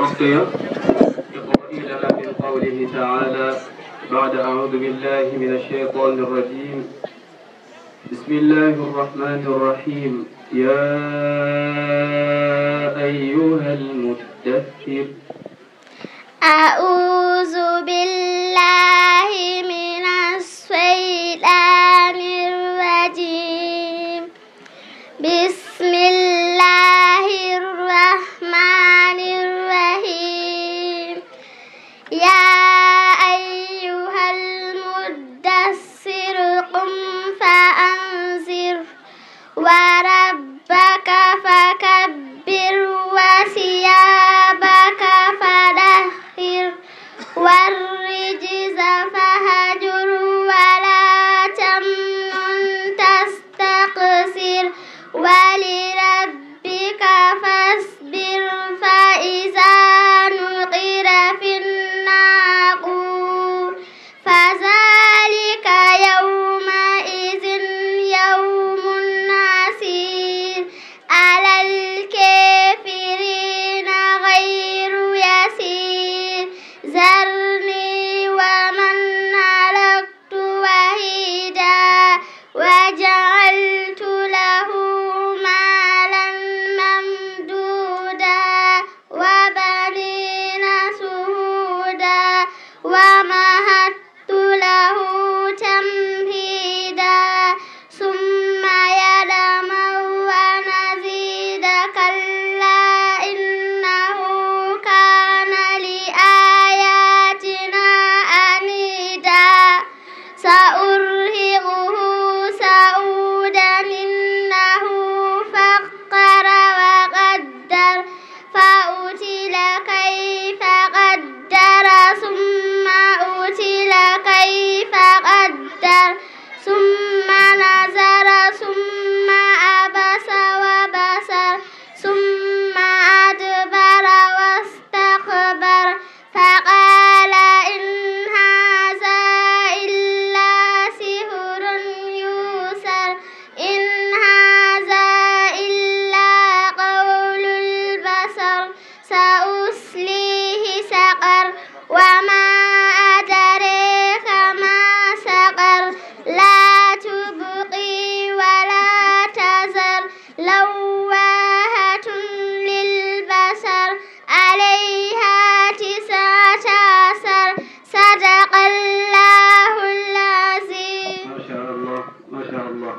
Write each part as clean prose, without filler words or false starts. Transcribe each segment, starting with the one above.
رقية اقرأي لنا من قوله تعالى بعد أعوذ بالله من الشيطان الرجيم. بسم الله الرحمن الرحيم. يا أيها المدثر. أعوذ بالله من الشيطان الرجيم. بسم الله الرحمن الرحيم. يا أيها المدثر قم فأنذر وربك فكبر وثيابك فطهر والرجز فهجر ولا تمنن تستكثر ولربك فاصبر فإذا نقر في الناقور فذلك يومئذ يوم عسير على الكافرين غير يسير ذرني ومن خلقت وحيدا وجعلت له مالا ممدودا وبنين شهودا ومهدت له تمهيدا ثم يدمع ونزيد كلا إنه كان لآياتنا عنيدا سأرهقه صعودا إنه فكر وقدر فأتي كيف قدر ثم أتي كيف قدر ثم نظر ثم عبس وبصر ثم أدبر واستكبر فقال إن هذا إلا سحر يؤثر إن هذا إلا قول البشر سأصليه سقر وما أدريك ما سقر لا تبقي ولا تذر لواحة للبشر عليها 19 صدق الله العظيم. ما شاء الله ما شاء الله.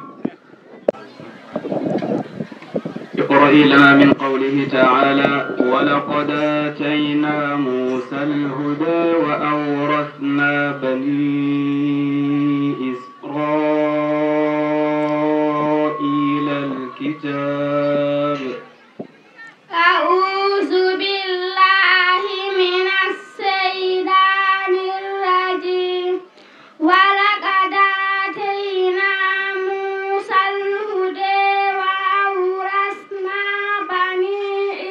اقرأي لنا من قوله تعالى ولقد آتينا موسى الهدى وأورثنا بني إسرائيل الكتاب. أعوذ بالله من الشيطان الرجيم. ولقد آتينا موسى الهدى وأورثنا بني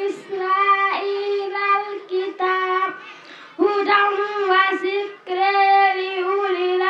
إسرائيل الكتاب هدى وذكر لأولي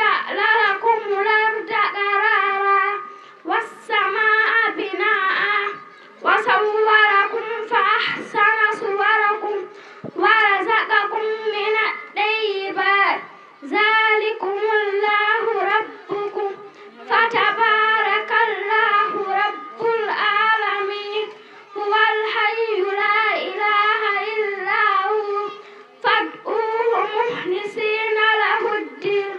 جعل لكم الأرض قرارا والسماء بناء وصوركم فأحسن صوركم ورزقكم من الطيبات ذلكم الله ربكم فتبارك الله رب العالمين هو الحي لا إله إلا هو فادعوه مخلصين له الدين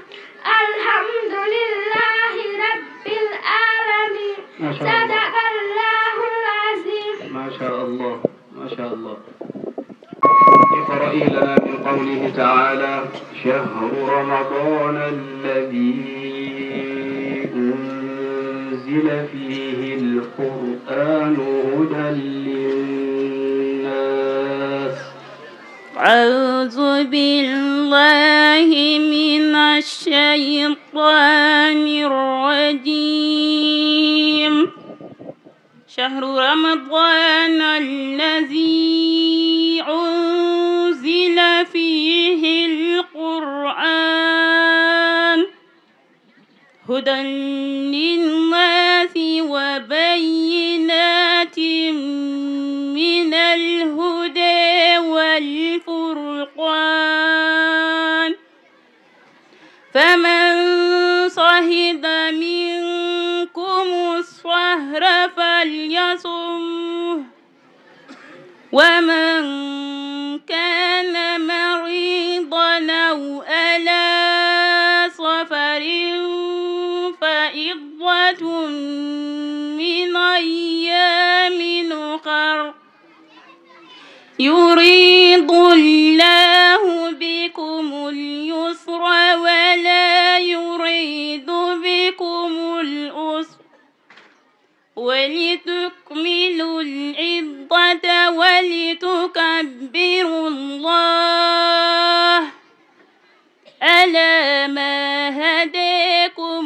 الحمد لله رب العالمين صدق الله العظيم. ما شاء الله ما شاء الله. اقرأي لنا من قوله تعالى شهر رمضان الذي أنزل فيه القرآن هدى للناس. أعوذ بالله من الشيطان الرجيم. شهر رمضان الذي أنزل فيه القرآن هدى للناس وبينات من الهدى والفرقان فمن شهد منكم الشهر فليصمه ومن كان مريضا أو على سفر فعدة من أيام أخر يريد الله بكم اليسر ولا يريد بكم العسر ولتكملوا العدة ولتكبروا الله على ما هداكم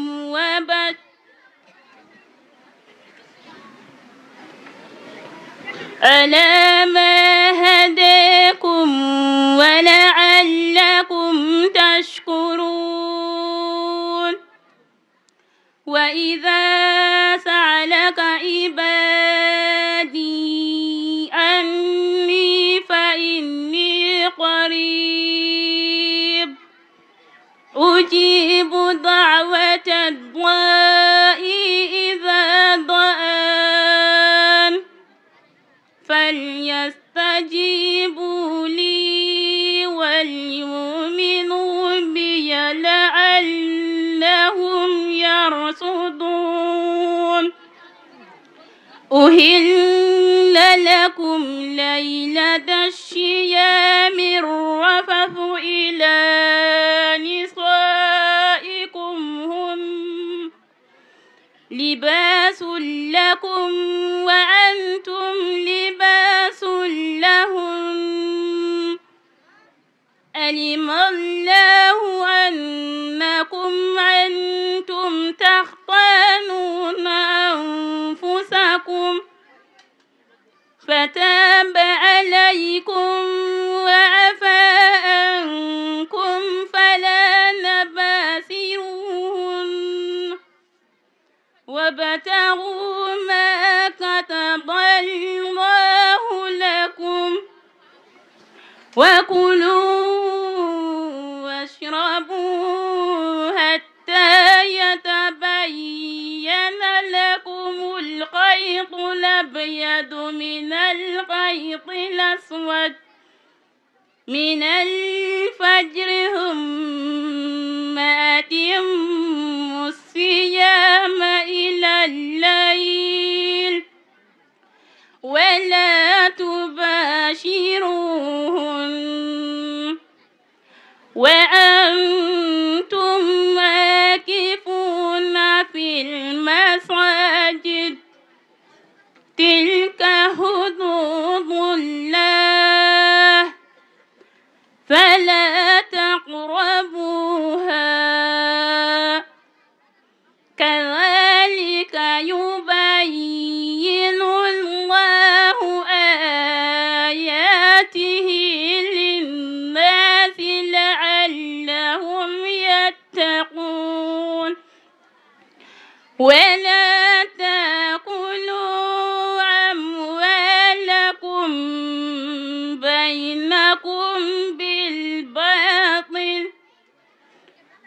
ولعلكم تشكرون. وإذا سألك عبادي عني فإني قريب أجيب دعوة الداع إذا دعان فليستجيبوا لي وليؤمنوا بي لعلهم يرشدون. أهل لكم ليلة الصيام الرفث إلى نسائكم هن لباس لكم وأنتم لباس لهم علم الله أنتم تختانون أنفسكم فتاب عليكم وعفى عنكم فلا نباشروهن وابتغوا ما كتب الله لكم وكلوا واشربوا حتى يتبين لكم الخيط الأبيض من الخيط الأسود من الفجر ثم أتموا الصيام إلى الليل ولا تباشروهن وأنتم عاكفون في المساجد تلك حدود الله فلا تقربوها كذلك يبين الله آياته للناس لعلهم يتقون. ولا تأكلوا أموالكم بينكم بالباطل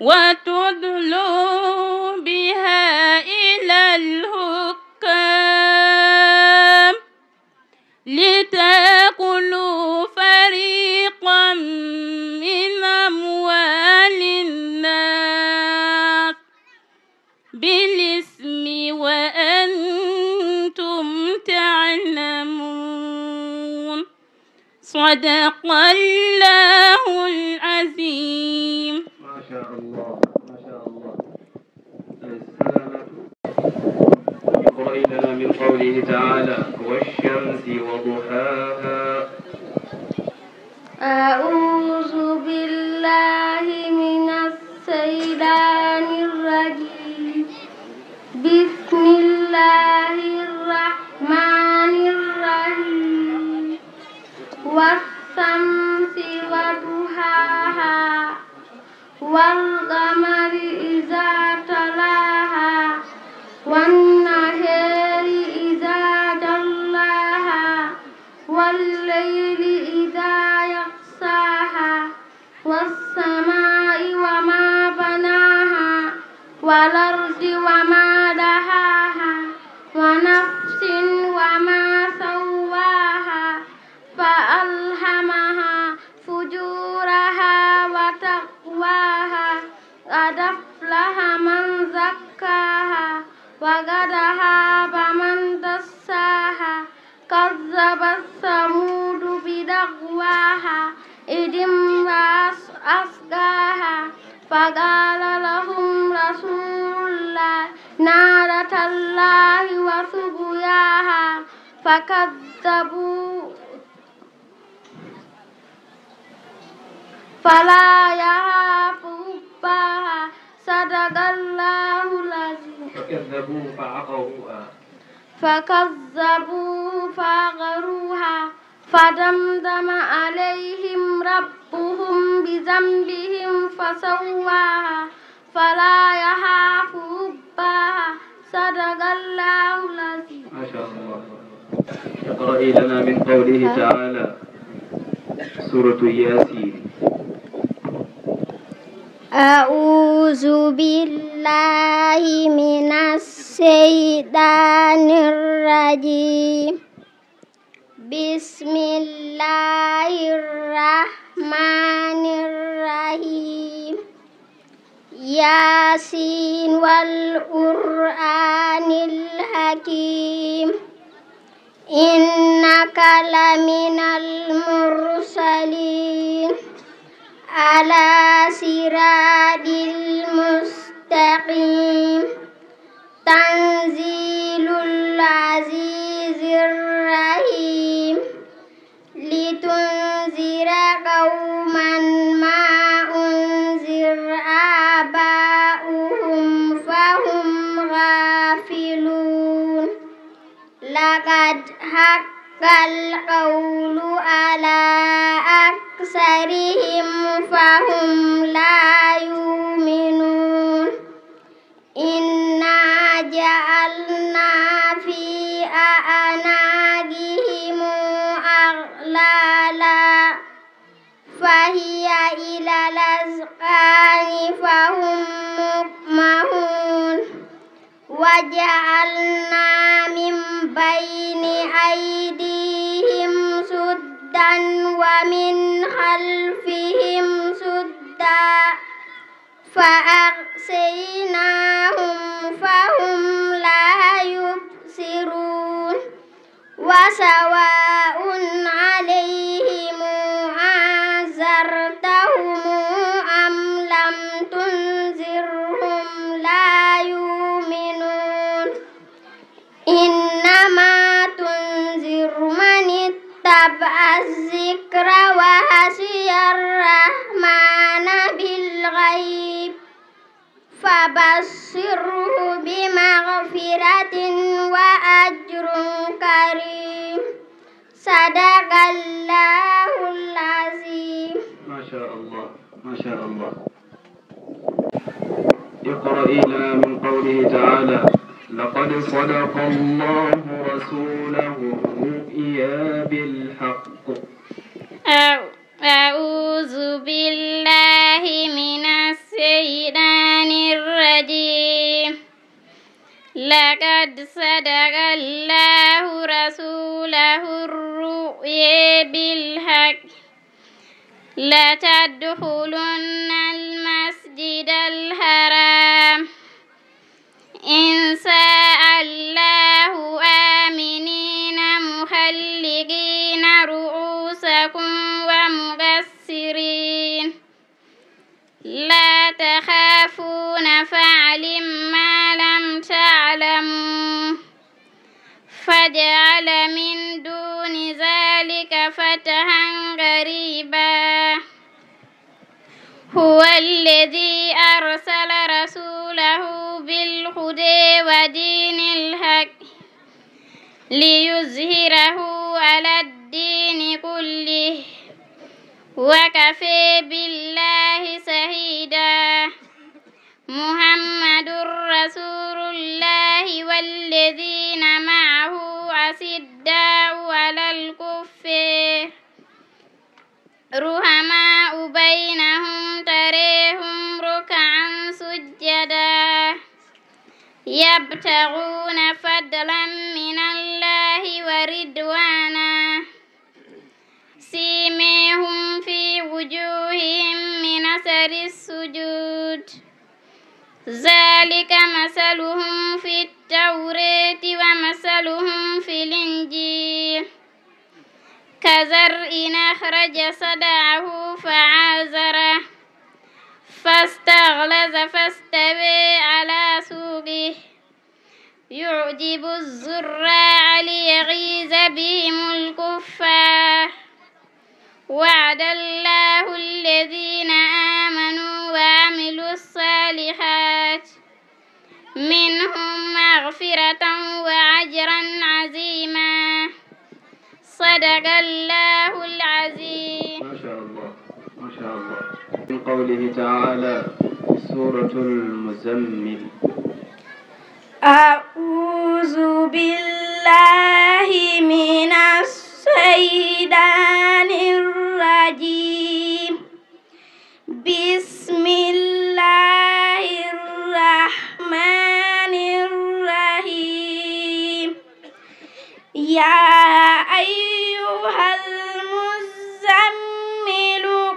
وتدلوا بها إلى الحكام لتأكلوا فريقا من أموال الناس بالإثم وأنتم تعلمون. صدق الله العظيم. ما شاء الله ما شاء الله. السلامة. اقرأي لنا من قوله تعالى والشمس وضحاها. أعوذ بالله من الشيطان الرجيم. بسم الله الرحمن الرحيم. والشمس وضحاها والقمر إذا تلاها والنهار إذا جلاها والليل إذا يغشاها والسماء وما بناها والأرض وما دهاها ونفس وما سواها فألهمها فجورها وتقواها قد أفلح من زكاها وقد خاب من دساها كذبت ثمود بدعواها إذ انبعث أشقاها فقال لهم رسول الله ناقة الله وسقياها فكذبوا فلا يخاف عقباها. صدق الله العظيم. فكذبوا فعقروها فدمدم عليهم ربهم بذنبهم فسواها فلا يخاف عقباها. صدق الله العظيم. ما شاء الله. اقرأي لنا من قوله تعالى سورة ياسين. أعوذ بالله من الشيطان الرجيم. بسم الله الرحمن الرحيم. ياسين والقرآن الحكيم إنك لمن المرسلين على صراط المستقيم. تنزيل العزيز الرحيم. لتنذر قوما ما أنذر آباؤهم فهم غافلون. لقد حق القول على أكثرهم فهم لا يؤمنون. إنا جعلنا في أعناقهم أغلالا فهي إلى الأذقان فهم مقمحون. وجعلنا من بين أيديهم سدا ومن خلفهم سدا فأغشيناهم فهم لا يبصرون. وسواء عليهم أنذرتهم أم لم تنذرهم لا يؤمنون. إنما تنذر من اتبع الذكر وخشي الرحمن بالغيب فبشره بمغفرة وأجر كريم. صدق الله العظيم. ما شاء الله ما شاء الله. اقرأي لنا من قوله تعالى لقد صدق الله رسوله الرؤيا بالحق. أعوذ بالله من الشيطان الرجيم. لقد صدق الله رسوله الرؤيا بالحق لتدخلن المسجد الحرام إن شاء الله آمنين محلقين رؤوسكم ومقصرين لا تخافون فاعلم ما لم تعلموا فجعل من دون ذلك فتحا قريبا. هو الذي أرسل رسوله بالهدى ودين الحق ليظهره على الدين كله وكفى بالله شهيدا. محمد رسول الله والذين معه أشداء على الكفار رحماء بينهم تراهم ركعا سجدا يبتغون فضلا من الله ورضوانا سيماهم في وجوههم من أثر السجود ذلك مثلهم في التوراة ومثلهم في الإنجيل كزرع أخرج صدعه فعازره فاستغلظ فاستوى على سوقه يعجب الزراع ليغيظ بهم الكفار. وعد الله الذين آمنوا وعملوا الصالحات منهم مغفرة وأجرا عظيما. صدق الله العظيم. ما شاء الله ما شاء الله. من قوله تعالى سورة المزمل. أعوذ بالله من الشيطان الرجيم. بسم الله الرحمن الرحيم. يا أيها المزمل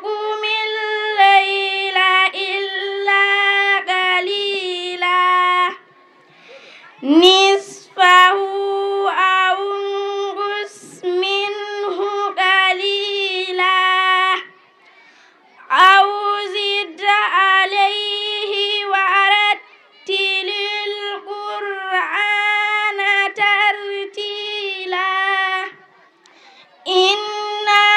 قم الليل إلا قليلا نصفه أو انقص منه قليلا أو زد عليه ورتل القرآن ترتيلا. إنا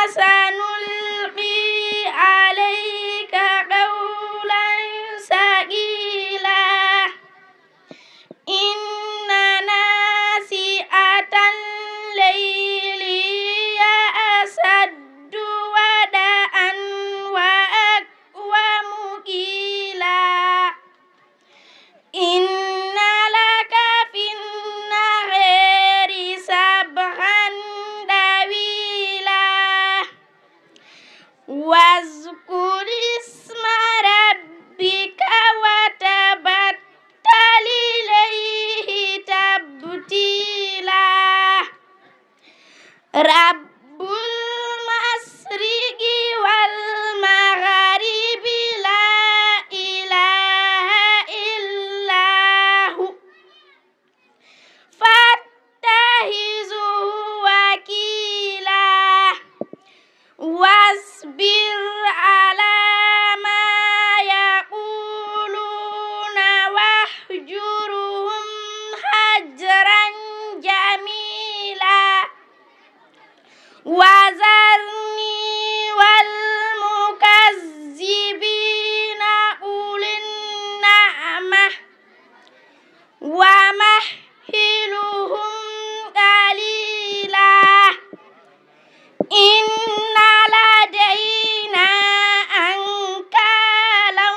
سنلقي عليك قولا ثقيلا. إن ناشئة الليل هي أشد وطئا وأقوم قيلا. إن لك في النهار سبحا طويلا. واذكر اسم ربك وتبتل إليه تبتيلا. رب المشرق والمغرب لا إله إلا هو فاتخذه وكيلا. واصبر على ما يقولون واهجرهم هجرا جميلا. وذرني والمكذبين أولي النعمة ومهلهم قليلا. إن لدينا أنكالا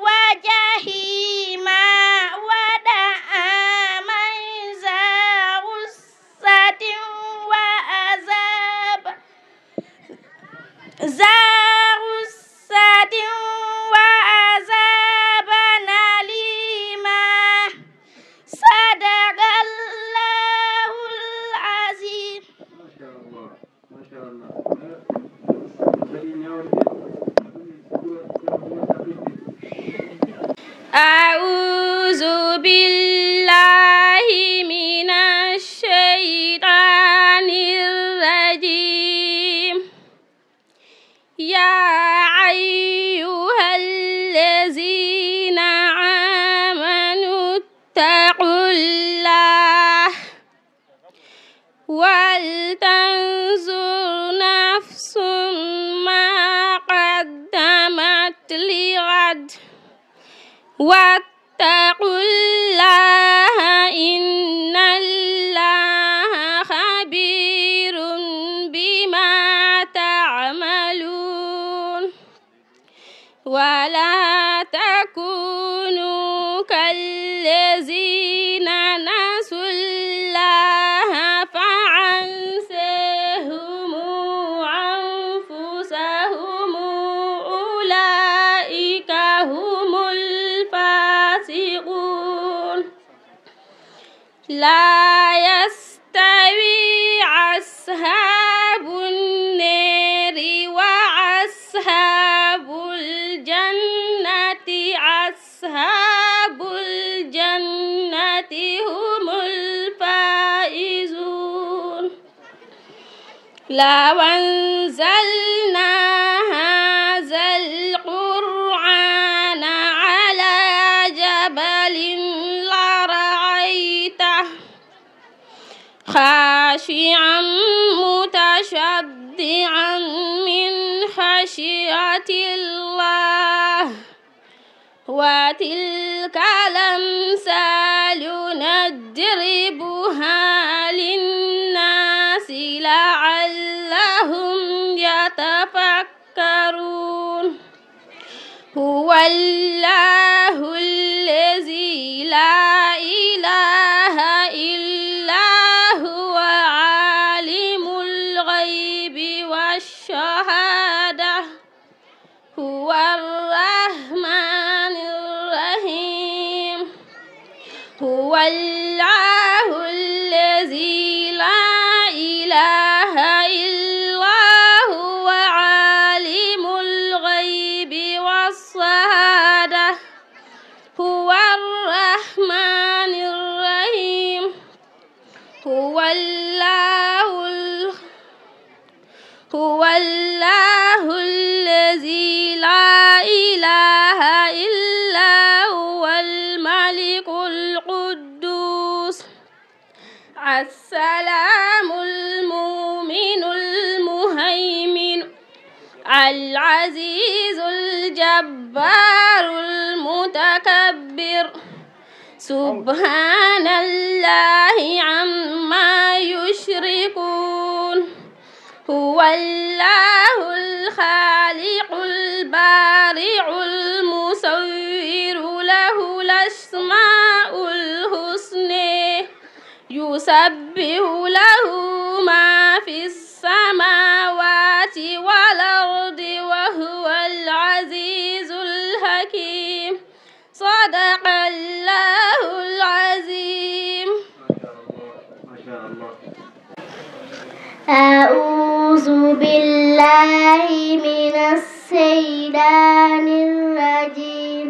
وجحيما واتقوا الله إن الله خبير بما تعملون ولا تكونوا كالذين نسوا الله فأنساهم أنفسهم أولئك هم الفاسقون لا يستوي أصحاب النار وأصحاب الجنة أصحاب الجنة هم الفائزون لو أنزلنا هذا القرآن على جبل لرأيته خاشعا متصدعا من خشية الله وتلك الأمثال نضربها للناس لعلهم يتفكرون هو الله الذي لا إله إلا هو عالم الغيب والشهادة هو الرحمن الرحيم هو الله الذي لا إله إلا هو عالم الغيب والشهادة هو الرحمن الرحيم هو الله الذي لا إله إلا هو الملك القدوس السلام المؤمن المهيمن العزيز الجبار المتكبر سبحان الله عما يشركون هو الله الخالق البارئ المصور له الأسماء الحسنى يسبح له ما في السماوات والأرض وهو العزيز الحكيم صدق الله العظيم. ما شاء الله. أعوذ بالله من الشيطان الرجيم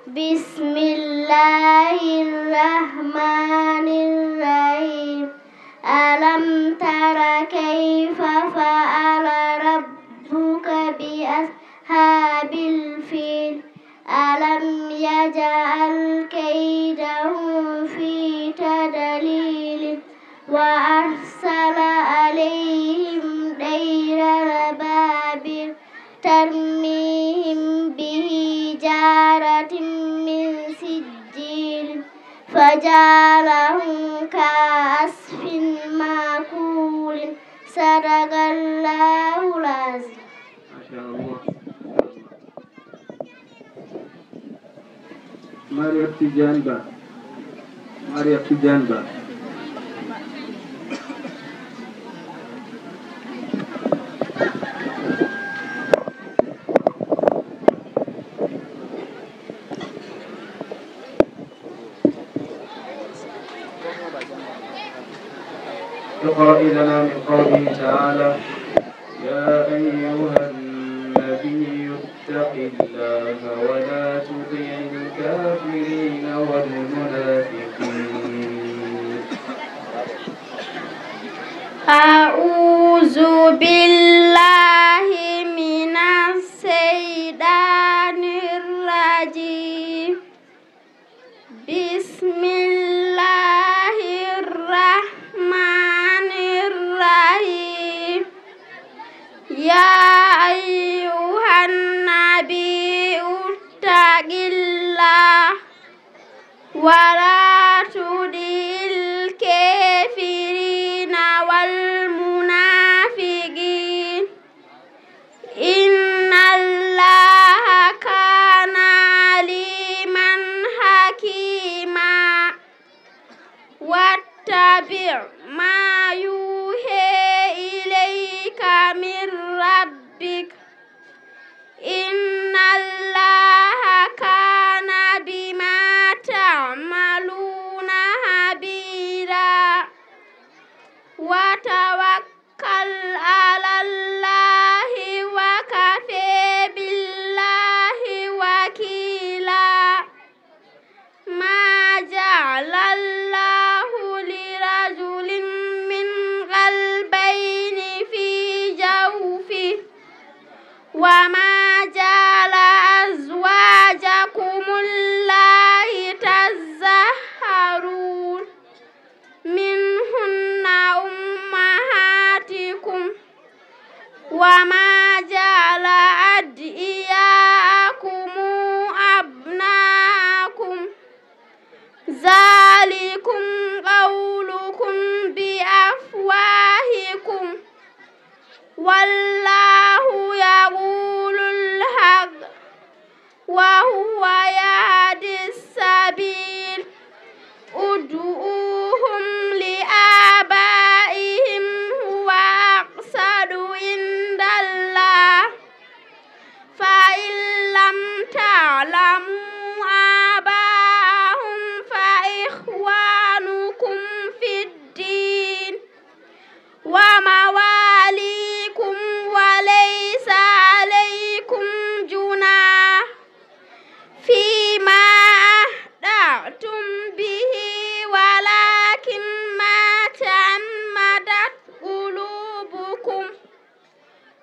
بسم الله الرحمن الرحيم ألم تر كيف فعل ربك بأصحاب الفيل ألم يجعل كيدهم في تضليل وأرسل عليهم طيرا أبابيل ترميهم بحجارة من سجيل فجعلهم كعصف مأكول صدق الله العظيم. ما شاء الله. Maria Tidiane Ba. Maria Tidiane Ba. اقرأ لنا من قوله تعالى يا أيها النبي اتق الله ولا تطع الكافرين والمنافقين. أعوذ بالله من الشيطان الرجيم بسم الله الرحمن الرحيم يا أيها النبي اتق الله حكيما واتبع ما يوحى إليك من ربك إن الله كان بما تعملون خبيرا وتوكل على الله وكفى بالله وكيلا ما جعل الله لرجل من قلبين في جوفه وما جعل أزواجكم الله تظاهرون منهن أمهاتكم وما جعل أدعياءكم أبناءكم ذلكم قولكم بأفواهكم والله يقول الحق وهو يهدي السبيل ادعوهم لآبائهم هو أقسط عند الله فإن لم تعلموا آباءهم فإخوانكم في الدين ومواليكم وليس عليكم جناح فيما أخطأتم به ولكن ما تعمدت قلوبكم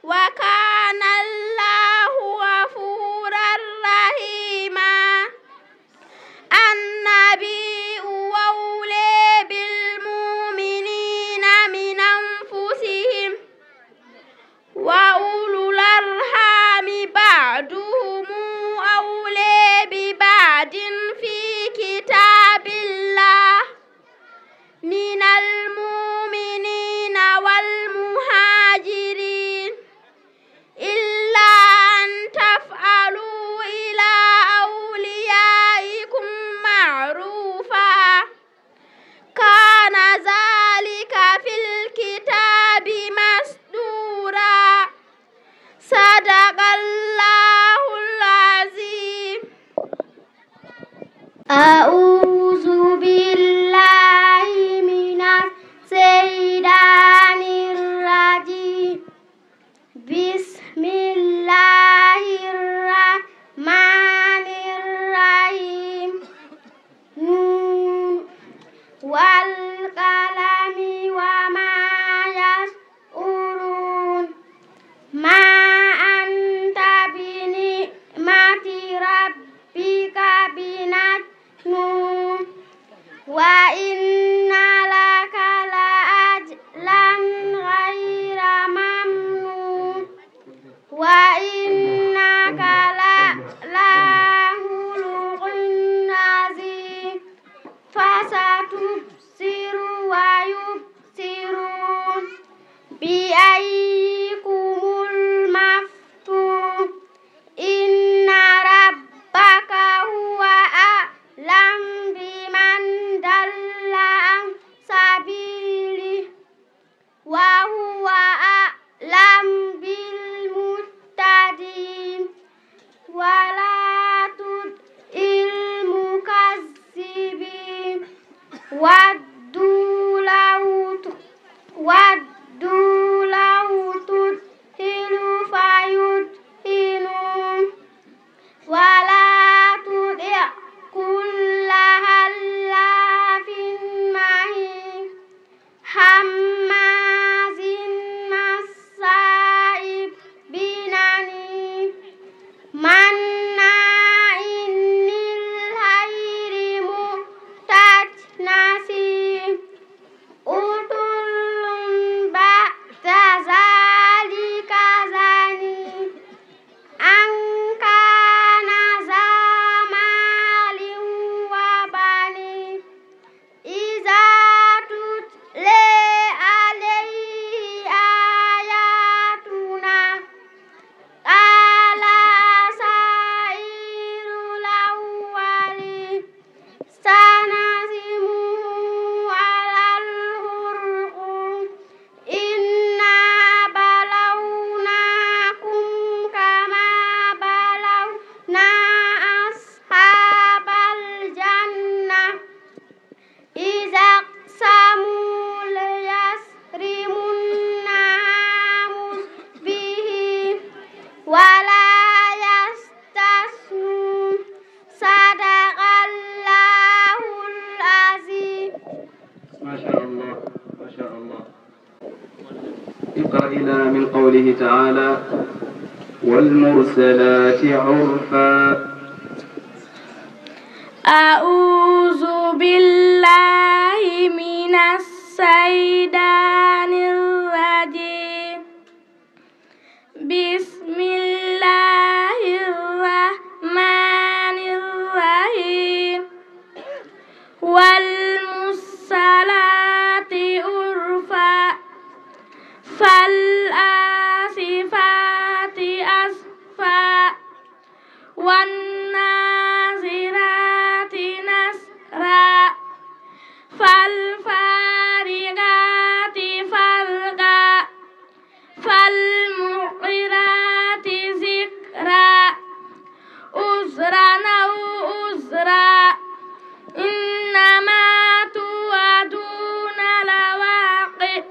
وكان الله غفورا رحيما النبي أولى بالمؤمنين من أنفسهم وأولو الأرحام بعضهم أولى ببعض في كتاب الله من المؤمنين والمهاجرين إلا أن تفعلوا إلى أوليائكم معروفا كان ذلك في الكتاب مسطورا صدق الله العظيم أعوذ بالله من الشيطان الرجيم بسم الله الرحمن الرحيم نون والقلم وما يسطرون ما أنت بنعمة ربك بمجنون وإن لك لأجرا غير ممنون وإنك لعلى خلق عظيم فستبصر ويبصرون بأيكم المفتون إن ربك هو أعلم بمن ضل عن سبيله وهو أعلم بالمهتدين ولا تطع المكذبين ودوا لو تدهن فيدهنون ولا تطع كل حلاف مهين هماز مشاء بنميم مناع للخير معتد نصيب اقرأ لنا من قوله تعالى والمرسلات عرفا. أعوذ بالله من الشيطان الرجيم. بسم الله الرحمن الرحيم. والمرسلات عرفا فالآصفات أصفا والناصرات نصرا فالفارقات فرقا فالمغيرات ذكرا عذرا أو عذرا إنما توعدون لواقع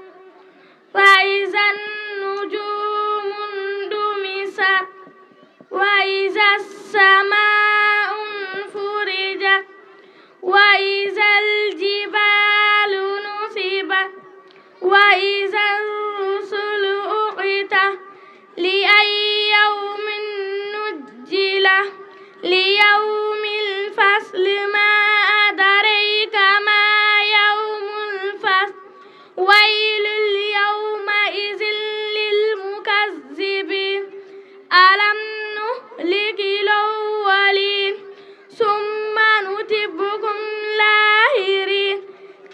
وإذا النجوم انطمست وإذا السماء انفرجت وإذا الجبال نصبت وإذا الرسل أقتت لأي يوم نجله ليوم الفصل ما أدريك ما يوم الفصل ويل يومئذ للمكذبين ألم نهلك الأولين ثم نتبعهم الآخرين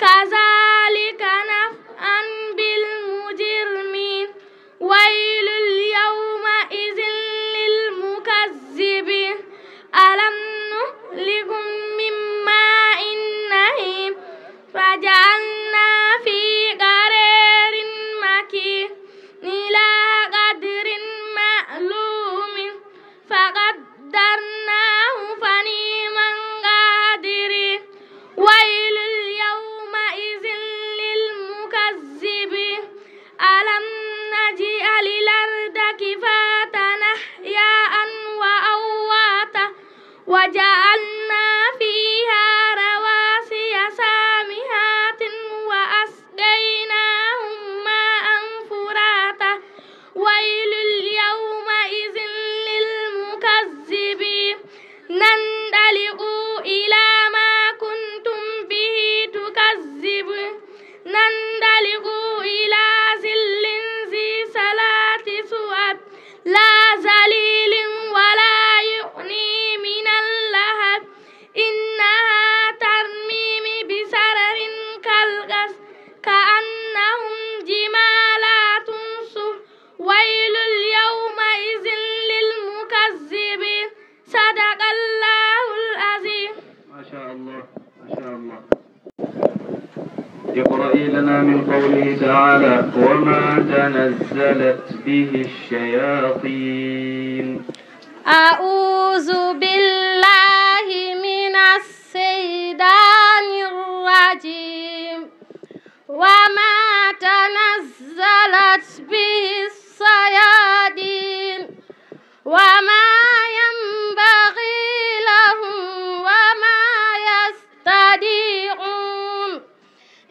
كذلك نفعل بالمجرمين ويل يومئذ للمكذبين ألم نهلكهم من ماء مهين فجعلنا في قرار مكين إلى قدر معلوم فقدرناه فنعم القادرين ويل يومئذ للمكذبين ألم نجعل الأرض كفاتا أحياء وأمواتا وجعلنا فيها رواسي سامحات وأسقيناهم ماء فراتا ويل يومئذ للمكذبين ننطلقوا إلى ما كنتم به تكذبون ننطلقوا إلى ظل ذي ثلاث شعب لا ظليل ولا يغني من اللهب إنها ترمي بشرر كالقصر كأنهم جمالات صفر ويل يومئذ للمكذبين صدق الله العظيم. ما شاء الله ما شاء الله. اقرأي لنا من قوله تعالى وما تنزلت به الشياطين. أعوذ بالله من الشيطان الرجيم. وما تنزلت به الشياطين وما ينبغي لهم وما يستطيعون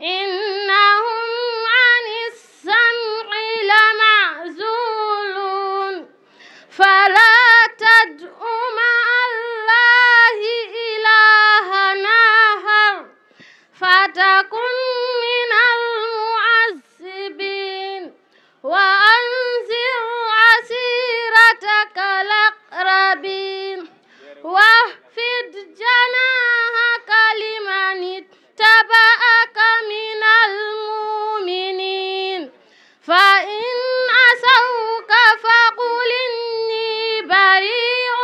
إنهم عن السمع لمعزولون فلا تدع مع الله إلها آخر فتكن من المعذبين وأنذر عشيرتك الأقربين واخفض جناحك لمن اتبعك من المؤمنين فإن عصوك فقل إني بريء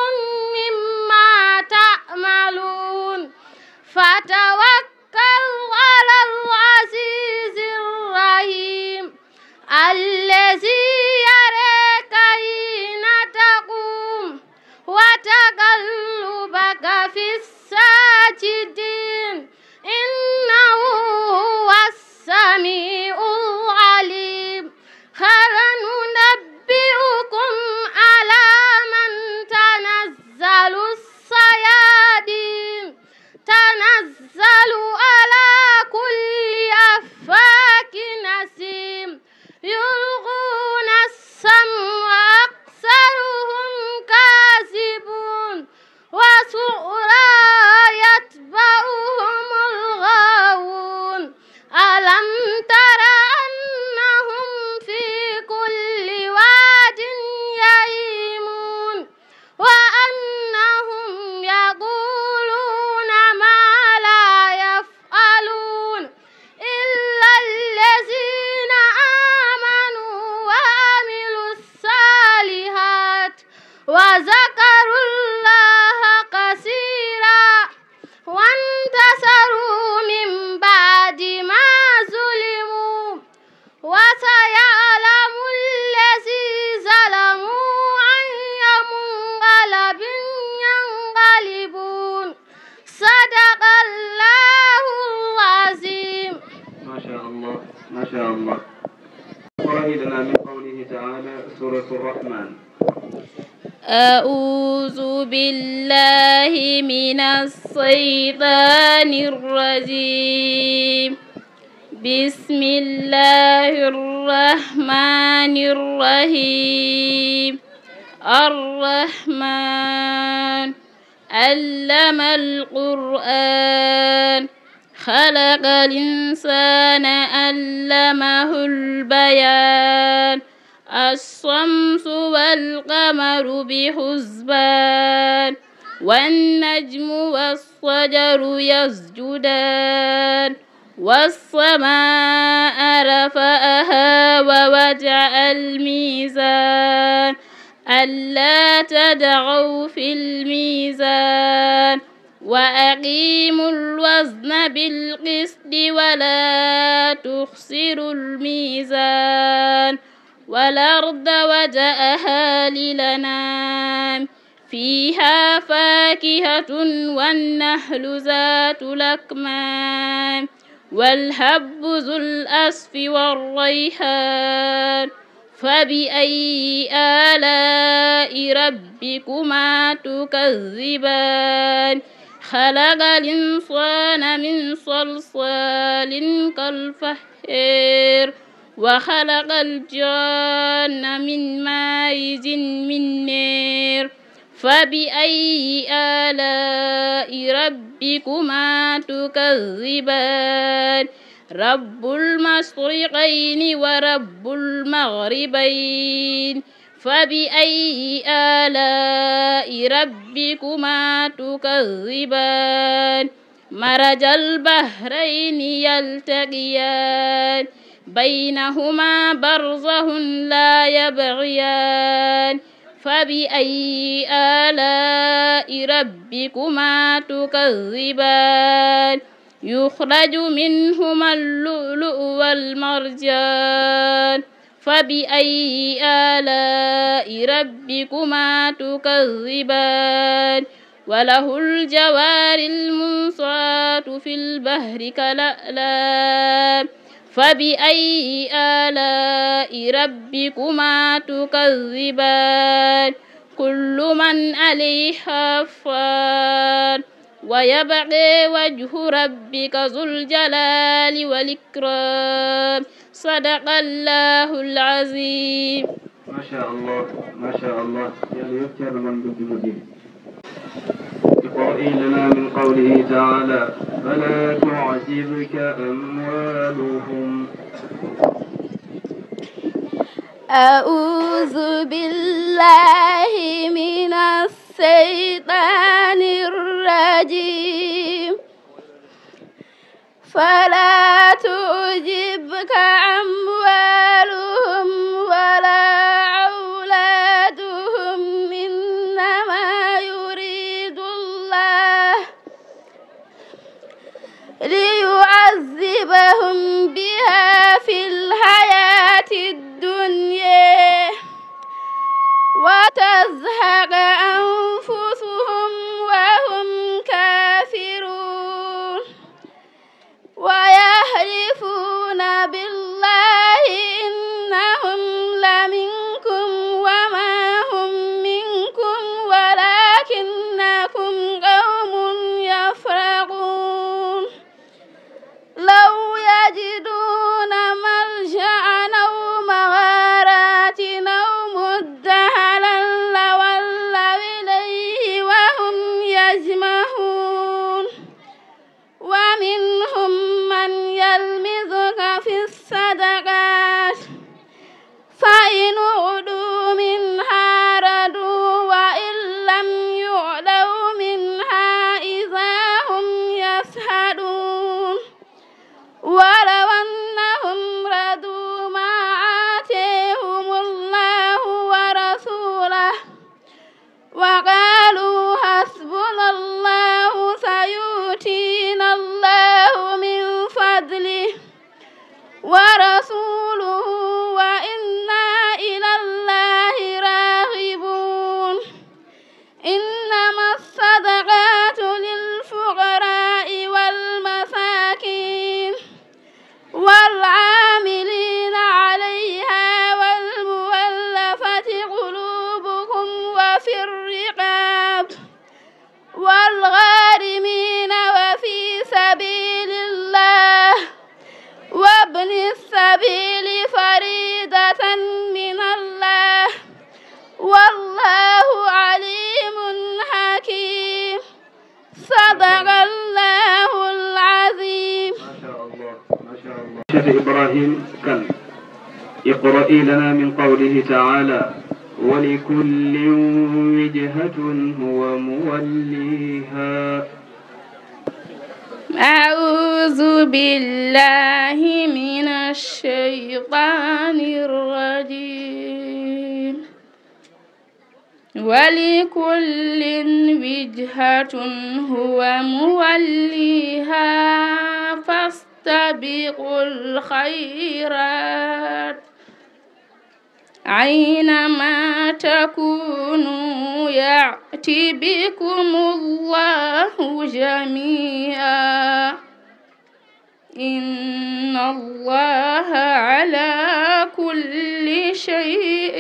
مما تعملون فتوكل على العزيز الرحيم الذي يراك حين تقوم وتقلبك في الساجدين إنه هو السميع العليم. هل ننبئكم على من تنزل الشياطين تنزل انتصروا من بعد ما ظلموا وسيعلم الذي ظلموا أي منقلب ينقلبون صدق الله العظيم. ما شاء الله ما شاء الله. اقرأ لنا من قوله تعالى سورة الرحمن. أعوذ بالله من الشيطان الرجيم. بسم الله الرحمن الرحيم. الرحمن علم القرآن خلق الإنسان علمه البيان الشمس والقمر بحسبان والنجم والشجر يسجدان والسماء رفعها ووضع الميزان ألا تطغوا في الميزان وأقيموا الوزن بالقسط ولا تخسروا الميزان والأرض وضعها للأنام فيها فاكهة والنخل ذات الأكمام والحب ذو العصف والريحان فبأي آلاء ربكما تكذبان خلق الإنسان من صلصال كالفخار وخلق الجن من مارج من نار فبأي آلاء ربكما تكذبان رب المشرقين ورب المغربين فبأي آلاء ربكما تكذبان مرج البحرين يلتقيان بينهما برزخ لا يبغيان فبأي آلاء ربكما تكذبان يخرج منهما اللؤلؤ والمرجان فبأي آلاء ربكما تكذبان وله الجوار المنصات في البحر كالأعلام فبأي آلاء ربكما تكذبان كل من عليها فان ويبقى وجه ربك ذو الجلال والإكرام صدق الله العظيم. ما شاء الله ما شاء الله. يذكر من بالمدين. اقرأ لنا من قوله تعالى فلا تعجبك أموالهم. أعوذ بالله من الشيطان الرجيم فلا تعجبك أموالهم ولا أولادهم إنما يريد الله ليعذبهم بها في الحياة الدنيا وتزهق أنفسهم وهم كافرون ويحلفون بالله إنهم لمنكم وما هم منكم ولكنكم قوم يفرقون لو يجدون السبيل فريضة من الله والله عليم حكيم. صدق الله العظيم. ما شاء الله ما شاء الله. شيخ إبراهيم كان اقرئي لنا من قوله تعالى ولكل وجهة هو موليها. أعوذ بالله من الشيطان الرجيم. ولكل وجهة هو موليها فاستبقوا الخيرات أينما تكونوا يأتي بكم الله جميعا إن الله على كل شيء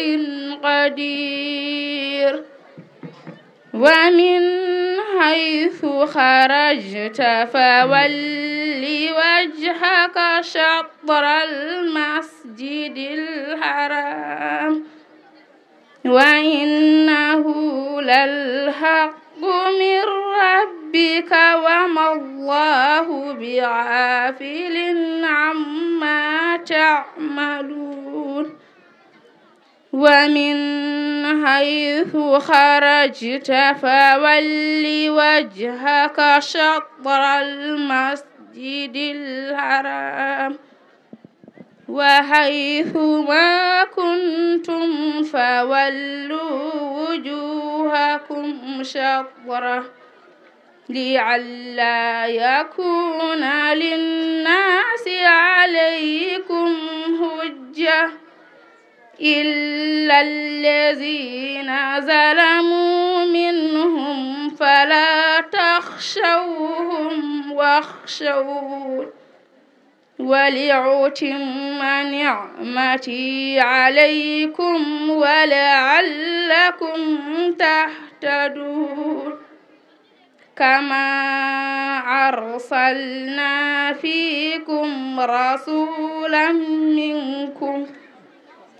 قدير. ومن حيث خرجت فول وجهك شطر المسجد الحرام وإنه للحق من ربك وما الله بغافل عما تعملون. ومن حيث خرجت فول وجهك شطر المسجد الحرام وحيث ما كنتم فولوا وجوهكم شطره لئلا يكون للناس عليكم حجة إلا الذين ظلموا منهم فلا تخشوهم واخشون ولأتم نعمتي عليكم ولعلكم تهتدون. كما أرسلنا فيكم رسولا منكم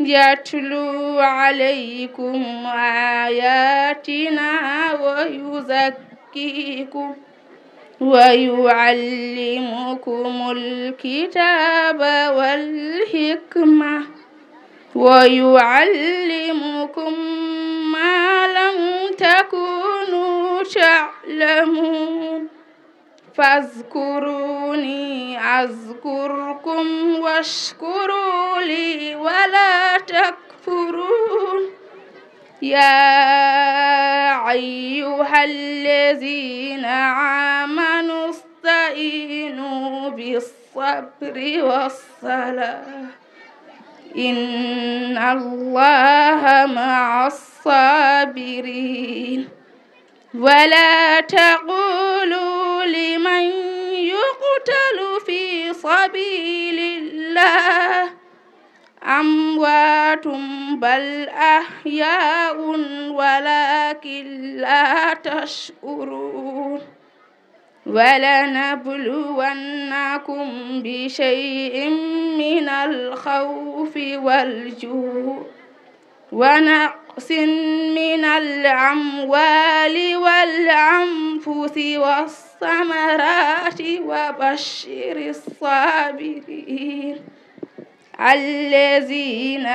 يتلو عليكم آياتنا ويزكيكم ويعلمكم الكتاب والحكمة ويعلمكم ما لم تكونوا تعلمون فاذكروني أذكركم واشكروا لي ولا تكفرون. يا أيها الذين آمنوا استعينوا بالصبر والصلاة إن الله مع الصابرين. ولا تقولوا لمن يقتل في سبيل الله أموات بل أحياء ولكن لا تشعرون. ولنبلونكم بشيء من الخوف والجوع ونقص من الأموال والأنفس والثمرات وبشر الصابرين الذين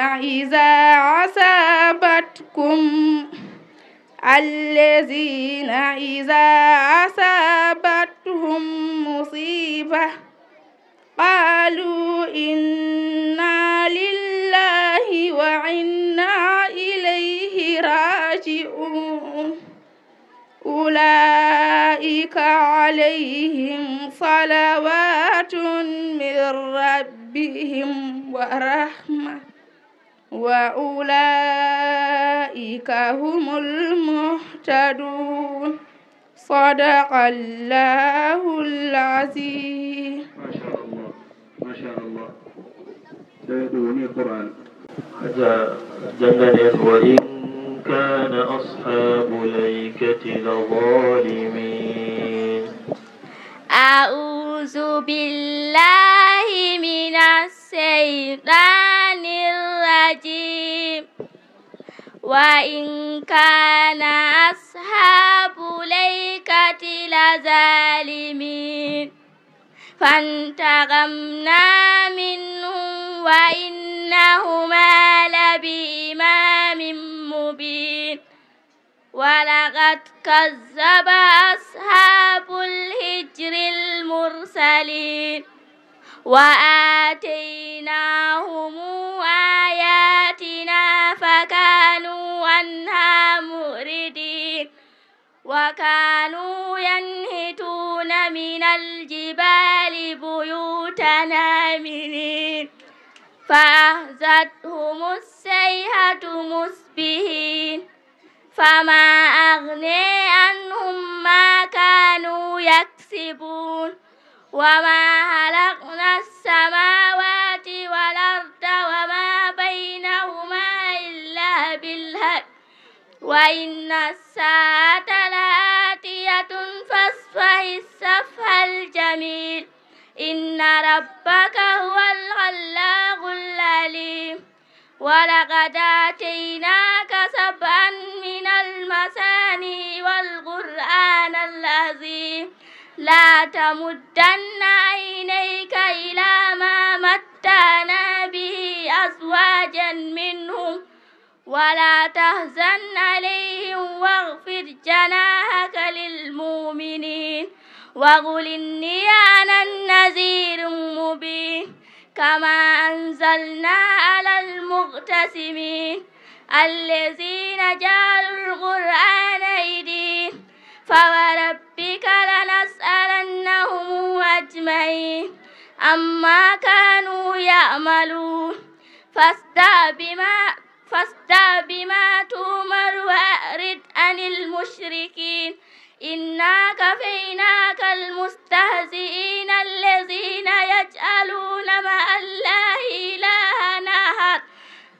إذا أصابتهم مصيبة قالوا إنا لله وإنا إليه راجعون أولئك عليهم صلوات من ربهم ورحمة وأولئك هم المهتدون. صدق الله العظيم. ما شاء الله ما شاء الله. سيدوني القرآن جنة وإن كان أصحاب الأيكة لظالمين. أعوذ بالله من الشيطان الشيطان الرجيم وإن كان أصحاب الأيكة لظالمين فانتقمنا منهم وإنهما لبإمام مبين ولقد كذب أصحاب الحجر المرسلين وآتيناهم آياتنا فكانوا عنها معرضين وكانوا ينحتون من الجبال بيوتا آمنين فأخذتهم الصيحة مصبحين فما أغني عنهم ما كانوا يكسبون وما خلقنا السماوات والأرض وما بينهما إلا بالحق وإن الساعة لآتية فاصفح الصفح الجميل إن ربك هو الخلاق العليم ولقد آتيناك سبعا من المثاني والقرآن العظيم لا تمدن عينيك إلى ما متعنا به أزواجا منهم ولا تحزن عليهم واخفض جناحك للمؤمنين وقل إني أنا النذير المبين كما أنزلنا على المقتسمين الذين جعلوا القرآن عيدين فوربك لنسألنهم أجمعين عما كانوا يعملون فاصدع بما تؤمر وأعرض عن المشركين إنا كفيناك المستهزئين الذين يجعلون مع الله إلها آخر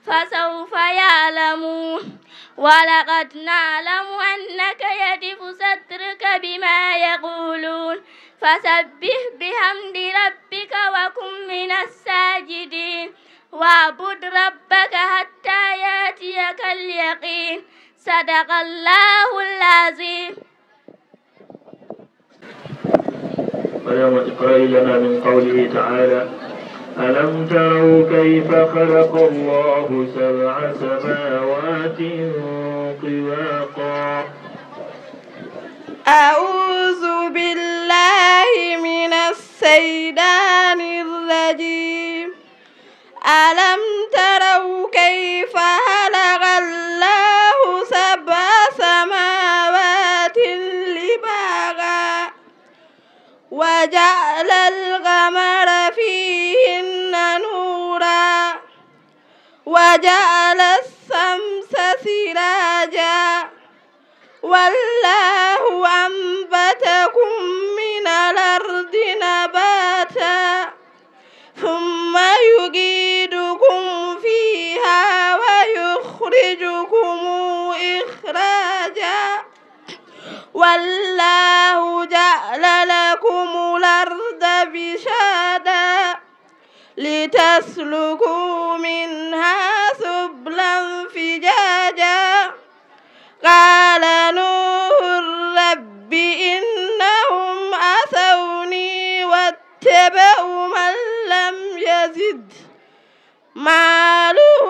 فسوف يعلمون ولقد نعلم أنك يضيق صدرك بما يقولون فسبح بحمد ربك وكن من الساجدين واعبد ربك حتى يأتيك اليقين صدق الله العظيم. اقرأ لنا من قوله تعالى ألم تروا كيف خلق الله 7 سماوات طباقا أعوذ بالله من الشيطان الرجيم ألم تروا كيف خلق الله 7 سماوات طباقا وجعل القمر فيهن نورا وجعل الشمس سراجا والله أنبتكم من الأرض نباتا ثم يعيدكم فيها ويخرجكم إخراجا والله جعل لكم الأرض بساطا لتسلكوا منها سبلا فجاجا قال نوح رب إنهم عصوني واتبعوا من لم يزد ماله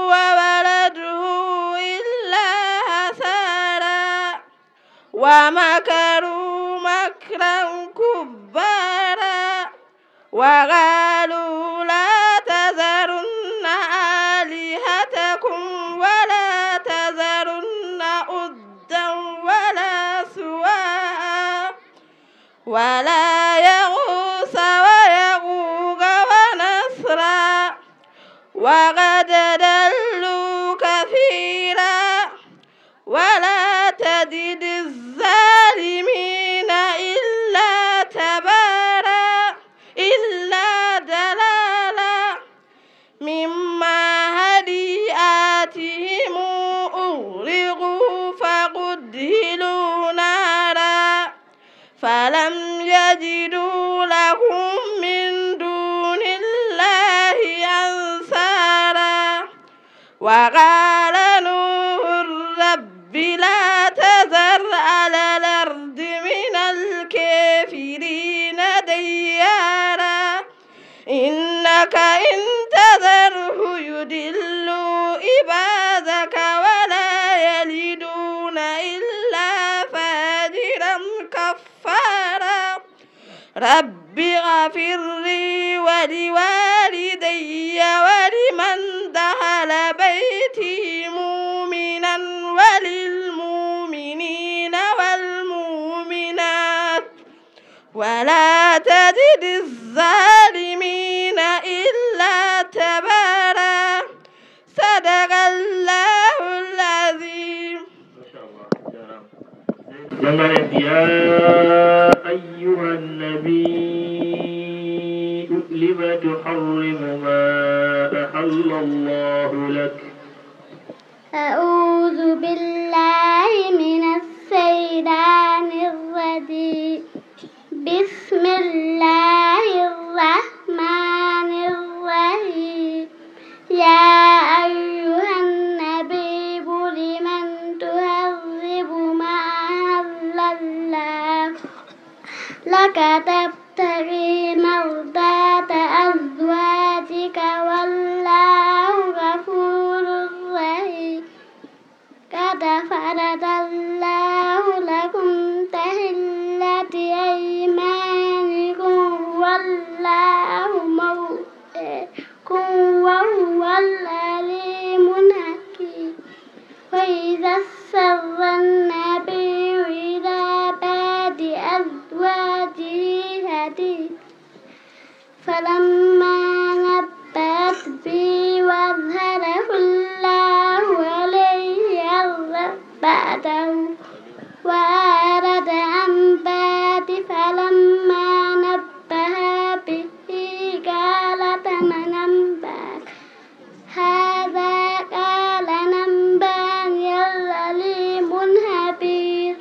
وولده إلا خسارا ومكروا مكرا كبارا وقالوا لا تذرن آلهتكم ولا تذرن ودا ولا سواعا ولا يغوث ويغوث ونسرا وقد ضلوا كثيرا ولا تزد الظالمين إلا تبارا إلا دلالا مما هديئاتهم أغرقوا فقدلوا نارا فلم يجدوا لهم من دون الله أنصارا وقال نوح رب لا تذر على الأرض من الكافرين ديارا إنك إن تذره يضلوا عبادك ولا يلدون إلا فاجرا كفارا رب اغفر لي ولوالدي ولمن دخل بيتي مؤمنا وللمؤمنين والمؤمنات ولا تزد الظالمين إلا تبارا صدق الله العظيم. يا أيها النبي لم تحرم ما أحل الله لك. أعوذ بالله من الشيطان الرجيم. بسم الله الرحمن الرحيم. يا أيها النبي لمن تحرم ما أحل الله لك تبتغي مرضات أزواجك والله غفور رحيم. قد فرض الله لكم تحلة أيمانكم والله مولاكم وهو العليم الحكيم. وإذا سر النبي إلى بعض أزواجه حديثا فلما نبأت به وأظهره الله عليه عرف بعده وأعرض عن بعد فلما نبأها به قالت من أنبأك هذا قال نبأني العليم الخبير.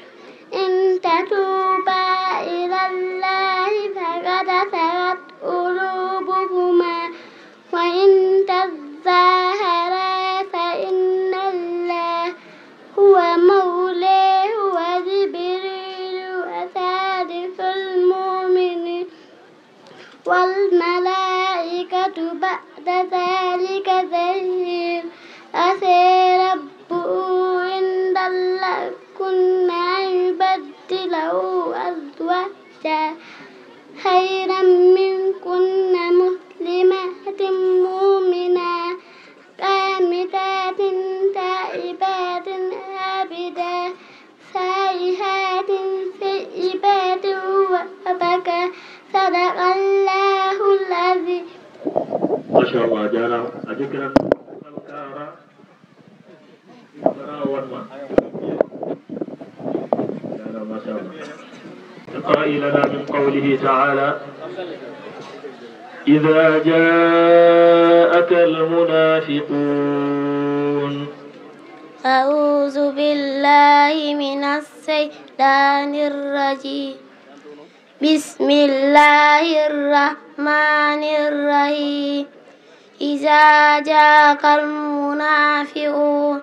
إن تتوبا إلى الله فقد سغت قلوبكما وإن تظاهرا فإن الله هو مولاه وجبريل وصالح المؤمنين والملائكة بعد ذلك ظهير. عسى ربه إن طلقكن أن يبدله أزواجا خيرا منكن مسلمات مؤمنات قانتات تائبات عابدات سائحات ثيبات وأبكار. صدق الله العظيم. ما شاء الله جارا أذكر الكارا ما شاء الله. اقرأ لنا من قوله تعالى إذا جاءك المنافقون. أعوذ بالله من الشيطان الرجيم. بسم الله الرحمن الرحيم. إذا جاءك المنافقون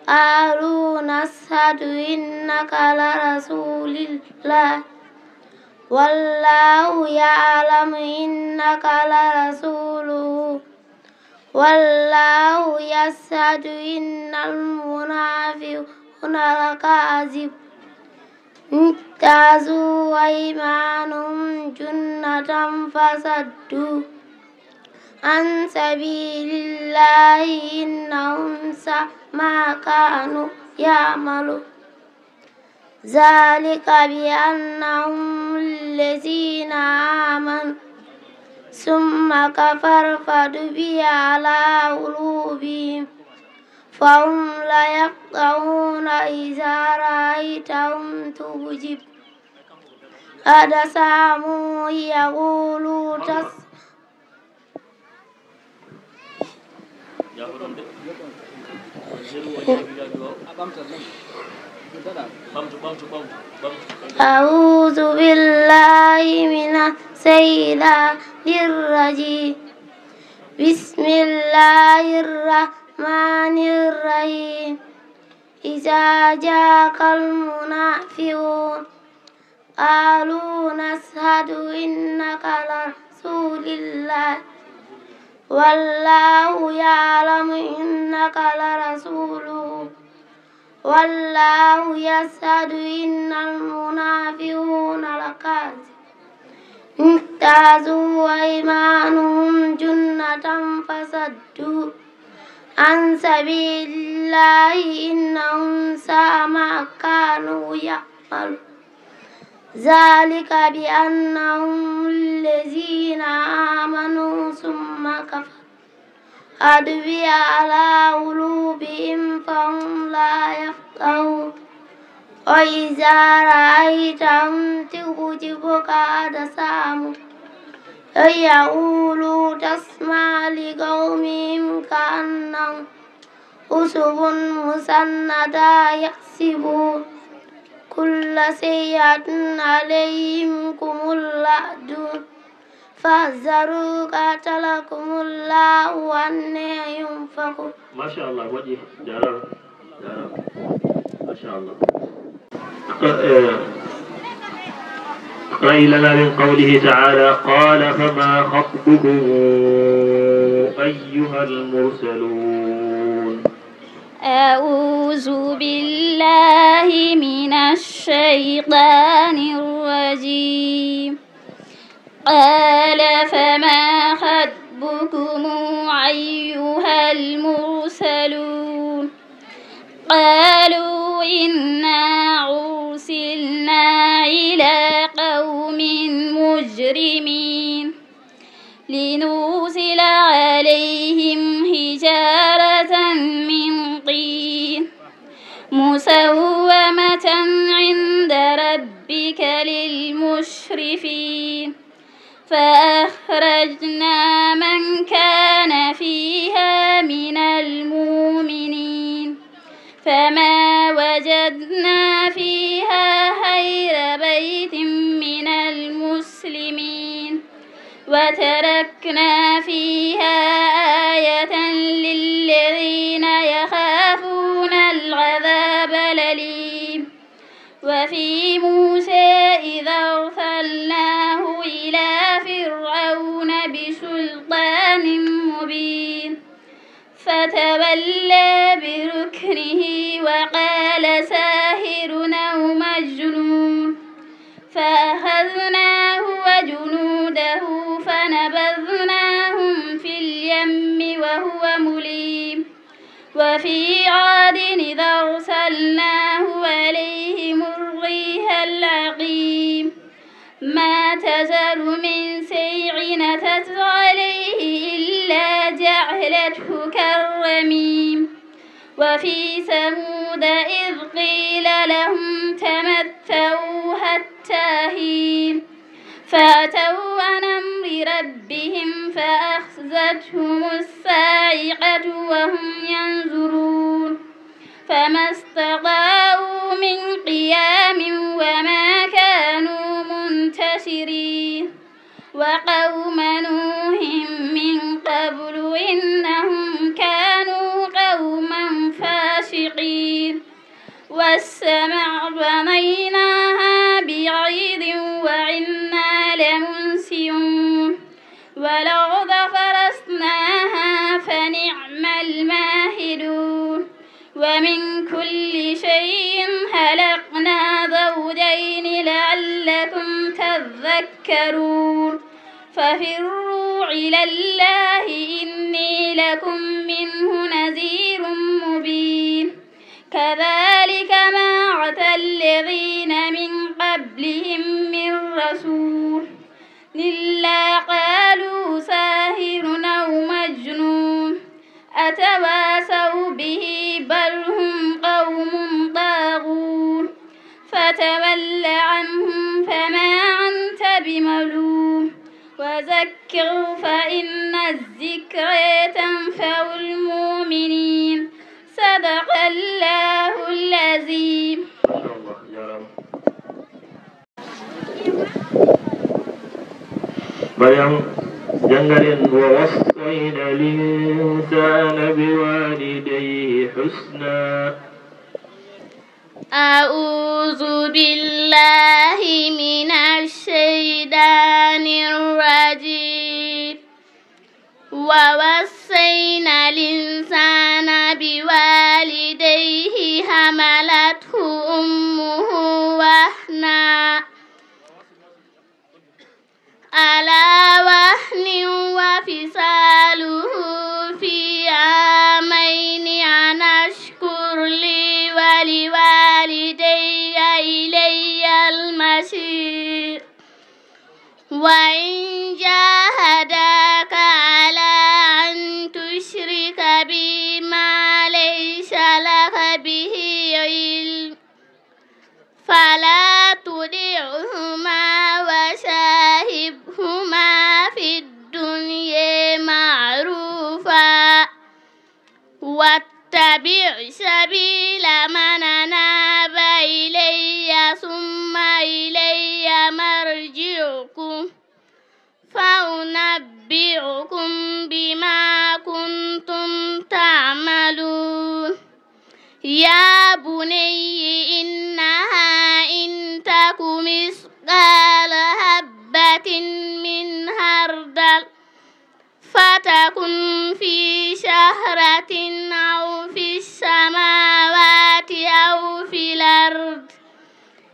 قالوا نشهد إنك لرسول الله والله يعلم إنك لرسوله والله يشهد إن المنافقين لكاذبون. اتخذوا أيمانهم جنة فصدوا عن سبيل الله إنهم ساء ما كانوا يعملون. ذلك بأنهم الذين آمنوا ثم كفروا فطبع على قلوبهم فهم لا يفقهون. إذا رأيتهم تعجبك أجسامهم يقولون أعوذ بالله من الشيطان الرجيم. بسم الله الرحمن الرحمن الرحيم إذا جاءك المنافقون قالوا نشهد إنك لرسول الله والله يعلم إنك لرسوله والله يشهد إن المنافقين لكاذبون اتخذوا أيمانهم جنة فصدوا عن سبيل الله إنهم ساء ما كانوا يعملون ذلك بأنهم الذين آمنوا ثم كفروا أطبع على قلوبهم فهم لا يفقهون وإذا رأيتهم تعجبك أجسامهم يقولوا تسمع لقومهم كأنهم خشب مسندة يحسبون كل سيئة عليهم يعدون فاحذروا قاتلكم الله أن ينفقون. ما شاء الله وجه جرى ما شاء الله. قيل لنا من قوله تعالى قال فما خطبكم أيها المرسلون. أعوذ بالله من الشيطان الرجيم. قال فما خطبكم أيها المرسلون. قالوا إنا أرسلنا إلى قوم مجرمين لنرسل عليهم حجارة من طين مسومة عند ربك للمسرفين فأخرجنا من كان فيها من المؤمنين فما وجدنا فيها غير بيت من المسلمين وتركنا فيها آية للذين يخافون العذاب الأليم. وفي موسى إذا أرسلناه إلى فرعون بسلطان مبين فتولى بركنه وقال ساحر أو مجنون فأخذناه وجنوده فنبذناهم في اليم وهو مليم. وفي عاد إذا أرسلناه عليهم الريح العقيم ما تذر من شيء أتت عليه إلا جعلته كالرميم. وفي ثمود إذ قيل لهم تمتعوا حتى حين فأتوا عن أمر ربهم فأخذتهم الصاعقة وهم ينظرون فما استطاعوا من قيام وما كانوا منتصرين. وقوم نوح من قبل إنهم كانوا قوما فاسقين. والسماء بنيناها بعيد وإنا لمنسيون والأرض فرشناها فنعم الماهدون. ومن كل شيء خلقنا زوجين لعلكم تذكرون. ففروا إلى الله إني لكم منه نذير مبين. كذلك ما أتى الذين من قبلهم من رسول إلا قالوا ساحر أو مجنون أتواصوا به بل هم قوم طاغون. فتول عنهم فما أنت بملوم وذكر فإن الذكرى تنفع المؤمنين. صدق الله العظيم. Bayang جنجل ووصينا الإنسان بوالديه حسنا. أعوذ بالله من الشيطان الرجيم. ووصينا الإنسان بوالديه حملته أمه وهنا على وهن وفصاله في عامين أن اشكر لي ولوالدي إلي المصير. وإن جاهداك على أن تشرك بي ما ليس لك به علم فلا تطعهما وصاحبهما في الدنيا معروفا واتبع سبيل من أناب إلي ثم إلي مرجعكم فأنبئكم بما كنتم تعملون. يا بني إنها إن تك مثقال حبة من خردل فتكن في شجرة أو في السماوات أو في الأرض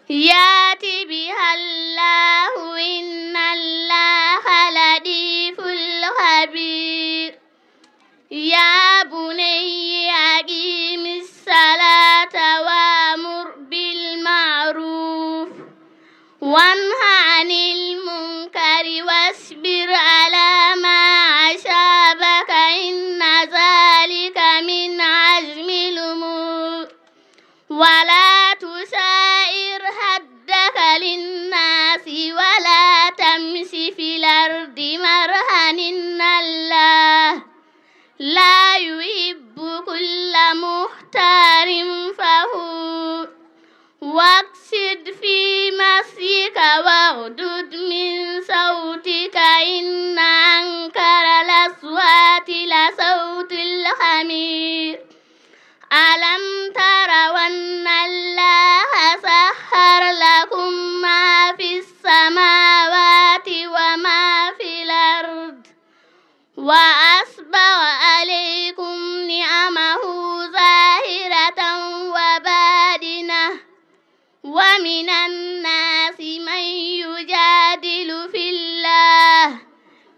يأتي بها الله إن الله لطيف خبير. يا بني أقم الصلاة وأمر بالمعروف وانه عن المنكر واصبر على ما أصابك إن ذلك من عزم الأمور. ولا تسائر خدك للناس ولا تمش في الأرض مرحا إن الله لا يحب كل مختار فخور. واقصد في مشيك واغضض من صوتك إن أنكر الأصوات لصوت الحمير. ألم تروا أن الله سخر لكم ما في السماوات وما في الأرض وأسبغ عليكم نعمه ظاهرة وباطنة ومن الناس من يجادل في الله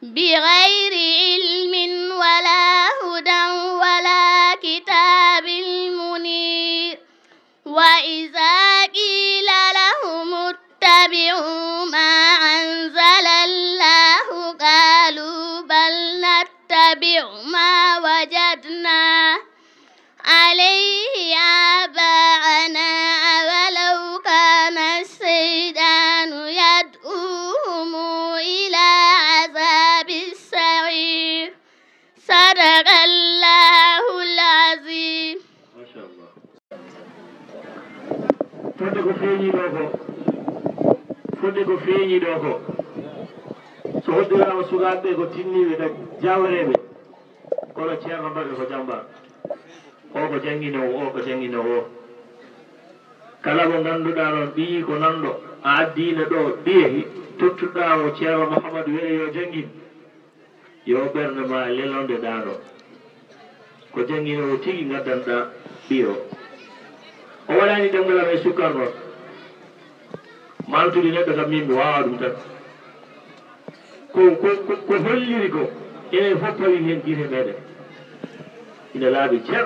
بغير علم ولا هدى ولا كتاب منير. وإذا قيل لهم اتبعوا ما أنزل الله قالوا بل نتبع ما وجدنا عليه آباءنا ولو كان الشيطان يدعوهم إلى عذاب السعير. صدق الله العظيم. ما شاء الله. fodde ko feeñi ɗo ko so hoddirama sukaɓe ko tinniɓe tak jawreɓe kono ceerno mbaɗe ko jamba o ko jangguinowo o ko jangguinowo kala mo ganduɗa noon ɓiyi ko nanɗo a addino ɗo ɓiyehi tottuɗamo ceerno Mouhamadou wiye yo janggin yo ɓerde ma lelonde ɗano ko jangguinowo tigui gaddanɗa ɓiyo o waɗani ɗemgalam e sukkar noon mantude neɗɗo kam min mi wawa ɗum tan ko holliri ko enen fof pawi hen guite meɗen ina laaɓi ceer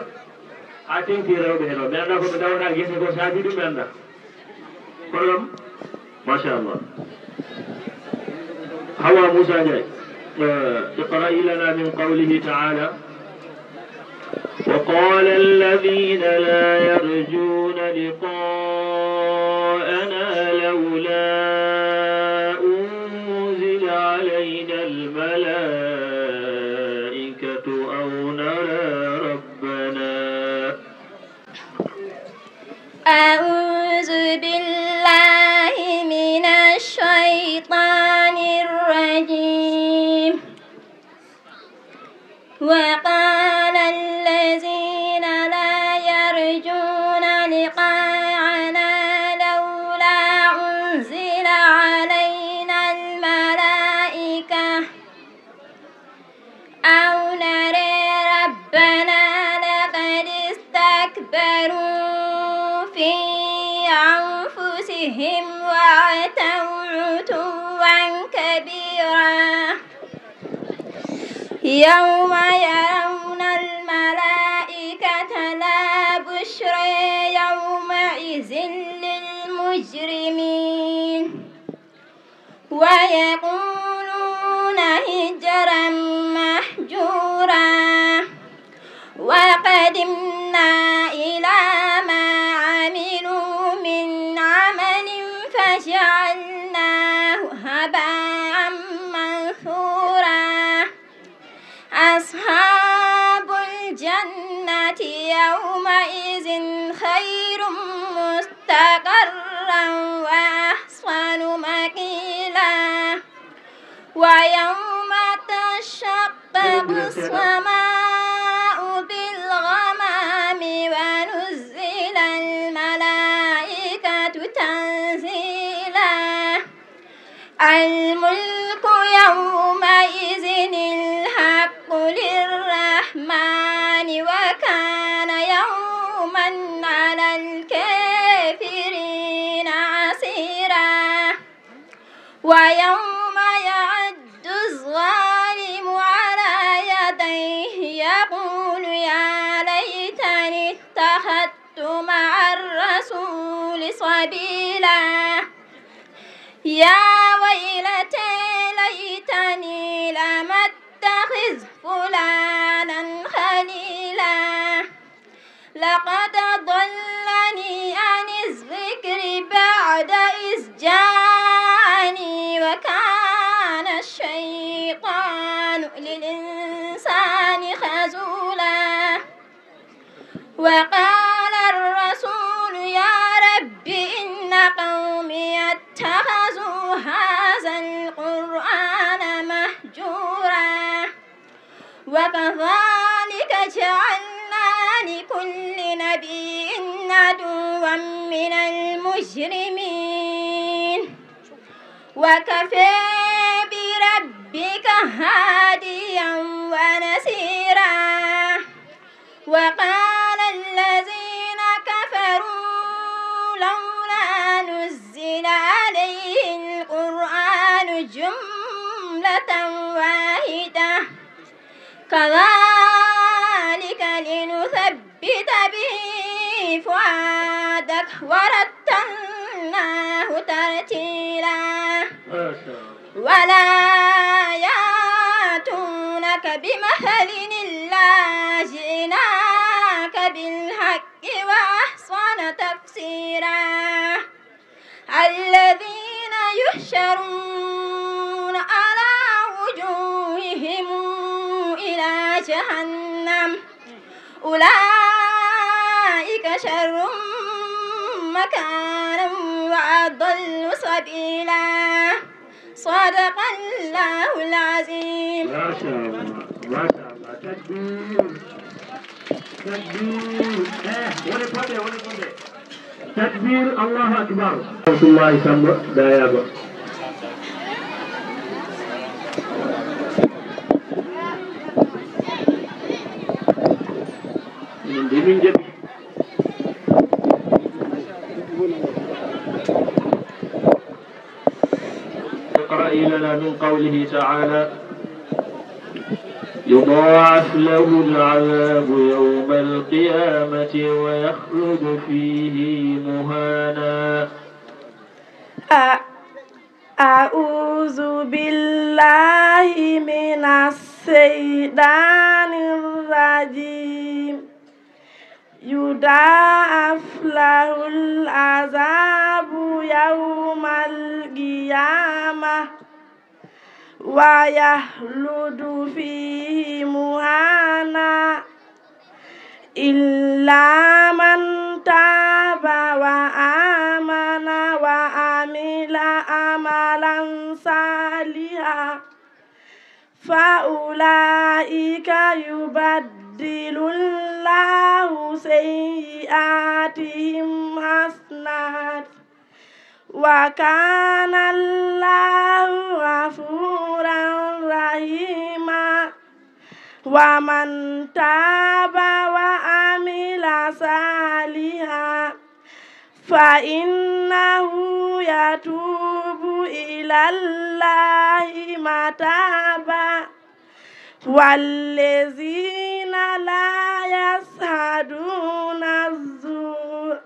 ha tengti rewɓe hen o mi anda koɓe dawata guese ko saabi ɗum mi anda kono ɗum machallah hawa Moussa Ndiaye اقرأي لنا من قوله تعالى وقال الذين لا يرجون لقاءنا لولا أنزل علينا الملائكة أو نرى ربنا. أعوذ بالله من الشيطان الرجيم. وقال الذين لا يرجون لقاءنا لولا أنزل علينا الملائكة أو نرى ربنا لقد استكبروا في أنفسهم وعتوا عتوا كبيرا يوم يرون الملائكة لا بشرى يومئذ للمجرمين ويقولون هجرا محجورا وقدمنا إلى ما عملوا من عمل فجعلناه هباء منثورا أصحاب الجنة يومئذ خير مستقرا وأحسن مقيلا ويوم تشقق السماء بالغمام ونزل الملائكة تنزيلا الملك يومئذ الحق للرحمن وكان يوما على الكافرين عسيرا ويوم يعد الظالم على يديه يقول يا ليتني اتخذت مع الرسول سبيلا يا ويلتى ليتني لم اتخذ فلانا خليلا لقد ضلني عن الذكر بعد إذ جاءني وكان الشيطان للإنسان خذولا وقال الرسول يا رب إن قومي اتخذوا هذا القرآن مهجورا وكذلك جعلنا لكل نبي عدوا من المجرمين وكفى بربك هاديا ونسيرا وقال الذين كفروا لولا نزل عليه القرآن جملة واحدة كذلك لنثبت به فؤادك ورتلناه ترتيلا ولا يأتونك بمثل إلا جئناك بالحق وأحسن تفسيرا الذين يحشرون على وجوههم إلى جهنم أولئك شر مكانا وأضل سبيلا صدق الله العظيم. ما شاء الله ما شاء الله تكبير تكبير ولي تكبير الله أكبر رسول الله سمع دايابا من جد اقرأ لنا من قوله تعالى يضاعف له العذاب يوم القيامة ويخلد فيه مهانا. أعوذ بالله من الشيطان الرجيم يضاعف له العذاب يوم القيامة ويخلد فيه مهانا إلا من تاب وآمن وعمل عملا صالحا فأولئك يبدل الله سيئاتهم حسنات وكان الله غفورا رحيما ومن تاب وعمل صالحا فإنه يتوب إلى الله متابا والذين لا يشهدون الزور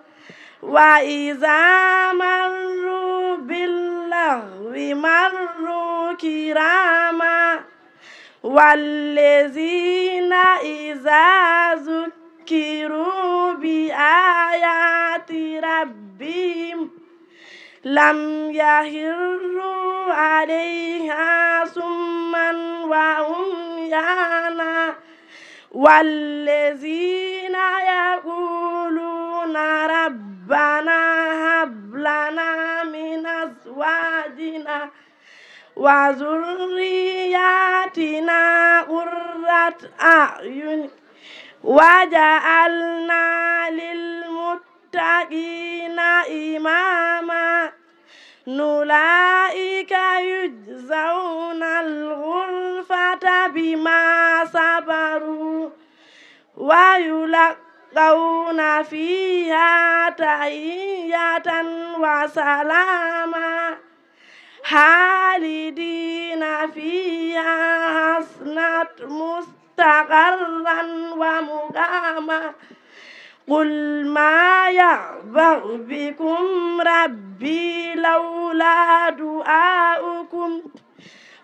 وإذا مروا باللغو مروا كراما والذين إذا ذكروا بآيات ربهم لم يخروا عليها صما وعميانا والذين يقولون ربنا هب لنا من أزواجنا وذرياتنا قرة أعين وجعلنا للمتقين إماما أولئك يجزون الغرفة بما صبروا ويلقون فيها تحية وسلاما خالدين فيها حسنت مستقرا ومقاما قل ما يعبأ بكم ربي لولا دعاؤكم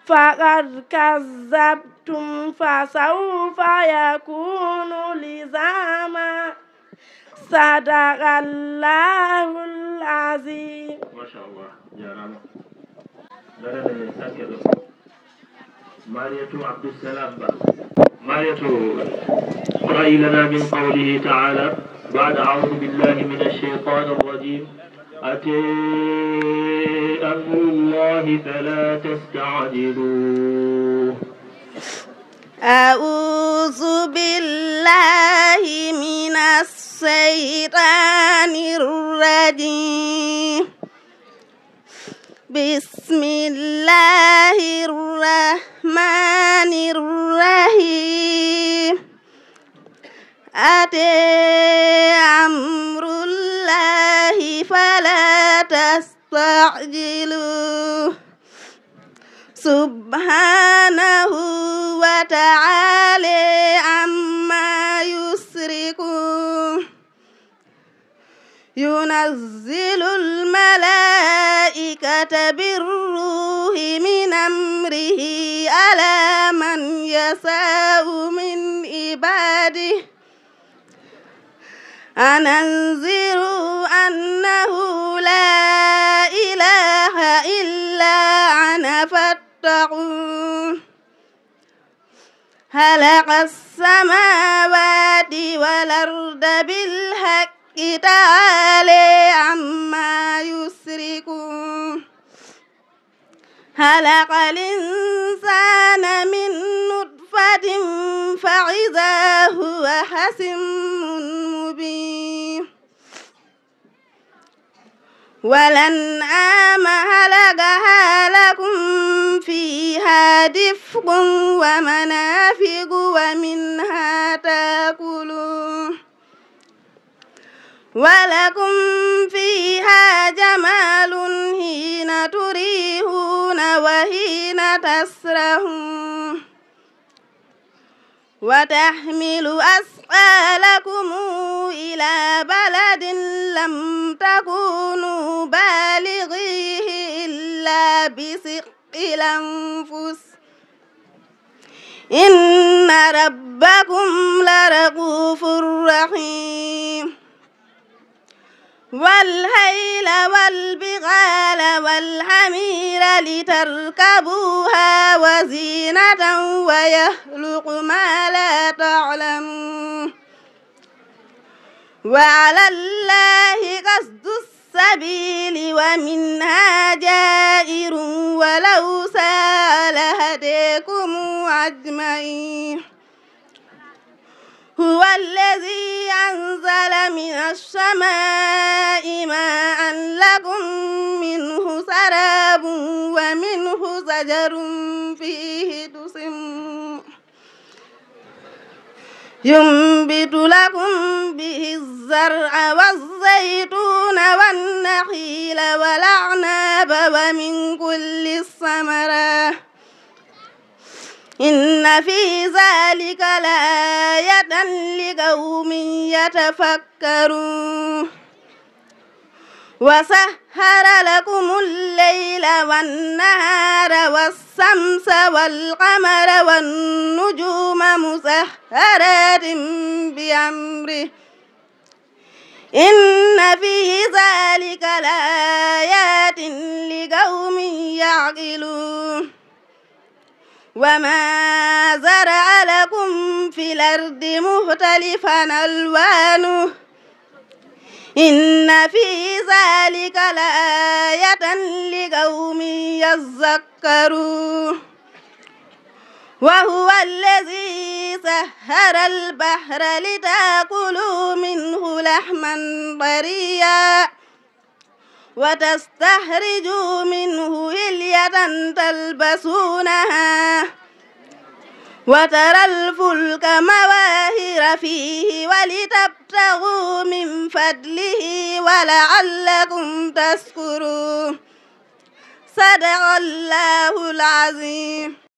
فقد كذبتم فسوف يكون لزاما صدق الله العظيم. ما شاء الله يا رب. درنا ساكر مارية عبد السلام مارية اقرأي لنا من قوله تعالى بعد أعوذ بالله من الشيطان الرجيم أتي أمر الله فلا تستعجلوه. أعوذ بالله من الشيطان الرجيم بسم الله الرحمن الرحيم أتى أمر الله فلا تستعجلوه سبحانه وتعالى عما يشركون ينزل الملائكة بالروح من أمره على من يشاء من عباده أن أنذروا أنه لا إله إلا أنا فاتقون خلق السماوات والأرض بالحق تعالى عما يشركون خلق الإنسان من نطفة فإذا هو خصيم مبين والأنعام خلقها لكم فيها دفء ومنافع ومنها تأكلون ولكم فيها جمال حين تريحون وحين تسرحون وتحمل أثقالكم إلى بلد لم تكونوا بالغيه إلا بشق الأنفس إن ربكم لرؤوف رحيم والخيل والبغال والحمير لتركبوها وزينة ويخلق ما لا تعلمون وعلى الله قصد السبيل ومنها جائر ولو ساء لهديكم أجمعين هو الذي أنزل من السماء ماء لكم منه سراب ومنه شجر فيه تسمون ينبت لكم به الزرع والزيتون والنخيل والأعناب ومن كل الثمرات إن في ذلك لآية لقوم يتفكرون وسخر لكم الليل والنهار والشمس والقمر والنجوم مسخرات بأمره إن في ذلك لآيات لقوم يعقلون وما زرع لكم في الأرض مختلفا ألوانه إن في ذلك لآية لقوم يذكرون وهو الذي سخر البحر لتأكلوا منه لحما طريا وتستخرجوا منه حلية تلبسونها وترى الفلك مواخر فيه ولتبتغوا من فضله ولعلكم تشكرون صدق الله العظيم.